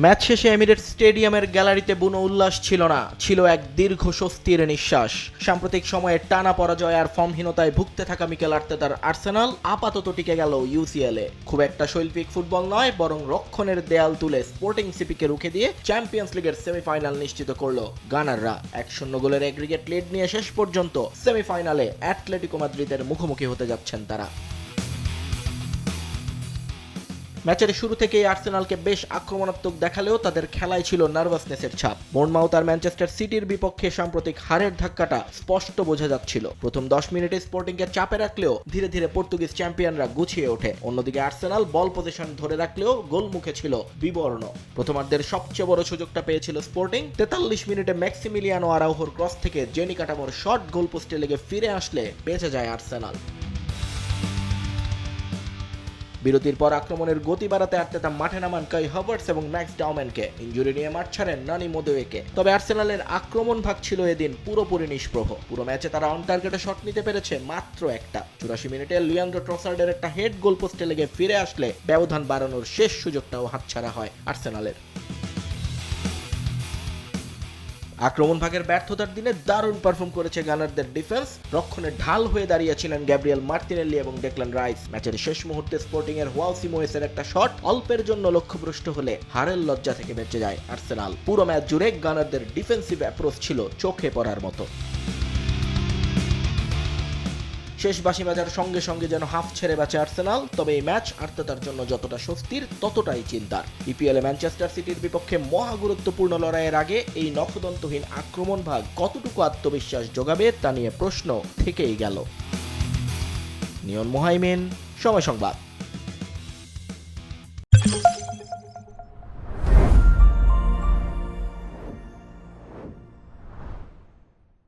Match শেষে Emirates স্টেডিয়ামের গ্যালারিতে বুনো উল্লাস ছিল না, ছিল এক দীর্ঘ স্বস্তির নিঃশ্বাস। সাম্প্রতিক সময়ে টানা পরাজয় আর ফর্মহীনতায় ভুগতে থাকা মিকেল আর্তেতার আর্সেনাল আপাতত টিকে গেল ইউসিএলে। খুব একটা শৈল্পিক ফুটবল নয়, বরং রক্ষণের দেয়াল তুলে স্পোর্টিং সিপিকে রুখে দিয়ে চ্যাম্পিয়ন্স লিগের সেমিফাইনাল নিশ্চিত করল গানাররা। 1-0 গোলের এগ্রিগেট লিড নিয়ে শেষ পর্যন্ত সেমিফাইনালে অ্যাটলেটিকো মাদ্রিদের মুখোমুখি হতে যাচ্ছেন তারা। ম্যাচের শুরু থেকেই আর্সেনালকে বেশ আক্রমণাত্মক দেখালেও তাদের খেলায় ছিল নার্ভাসনেসের ছাপ। বোর্নমাউথ আর ম্যানচেস্টার সিটির বিপক্ষে সাম্প্রতিক হারের ধাক্কাটা স্পষ্ট বোঝা যাচ্ছিল। প্রথম 10 মিনিটে স্পোর্টিংকে চাপে রাখলেও ধীরে ধীরে পর্তুগিজ চ্যাম্পিয়নরা গুছিয়ে ওঠে। অন্যদিকে আর্সেনাল বল পজিশন ধরে রাখলেও গোলমুখে ছিল বিবর্ণ। প্রথমার্ধের সবচেয়ে বড় সুযোগটা পেয়েছিল স্পোর্টিং। 43 মিনিটে ম্যাক্সিমিলিয়ানো আরাউহোর ক্রস থেকে জেনি কাটামোর শট গোলপোস্টে লেগে ফিরে আসলে বেঁচে যায় আর্সেনাল। বিরতির পর আক্রমণের গতি বাড়াতে আর্তেতা মাঠে নামান কাই হাভার্টস এবং ম্যাক্স ডাউম্যানকে। ইনজুরি নিয়ে মাঠ ছাড়েন নানি মোদোয়েকে। তবে আর্সেনালের আক্রমণ ভাগ ছিল এদিন পুরোপুরি নিষ্প্রভ। পুরো ম্যাচে তারা অন টার্গেটে শট নিতে পেরেছে মাত্র একটা। 84 মিনিটে লিয়ান্ড্রো ট্রসার্ডের একটা হেড গোল পোস্টে লেগে ফিরে আসলে ব্যবধান বাড়ানোর শেষ সুযোগটাও হাতছাড়া হয় আর্সেনালের। আক্রমণ ভাগের ব্যর্থতার দিনে দারুণ পারফর্ম করেছে গানারদের ডিফেন্স। রক্ষণের ঢাল হয়ে দাঁড়িয়েছিলেন গ্যাব্রিয়েল মার্তিনেল্লি এবং ডেক্লান রাইস। ম্যাচের শেষ মুহূর্তে স্পোর্টিং এর ওয়াও সিমোয়েসের একটা শট অল্পের জন্য লক্ষ্যভ্রষ্ট হলে হারের লজ্জা থেকে বেঁচে যায় আর্সেনাল। পুরো ম্যাচ জুড়ে গানারদের ডিফেন্সিভ অ্যাপ্রোচ ছিল চোখে পড়ার মতো। শেষ বাঁশি বাজার সঙ্গে সঙ্গে যেন হাফ ছেড়ে বাঁচে আর্সেনাল। তবে এই ম্যাচ আর্তেতার জন্য যতটা স্বস্তির ততটাই চিন্তার। ইপিএলে ম্যানচেস্টার সিটির বিপক্ষে মহা গুরুত্বপূর্ণ লড়াইয়ের আগে এই নখদন্তহীন আক্রমণ ভাগ কতটুকু আত্মবিশ্বাস যোগাবে তা নিয়ে প্রশ্ন থেকেই গেল। নিয়ন মোহাইমিন, সময় সংবাদ।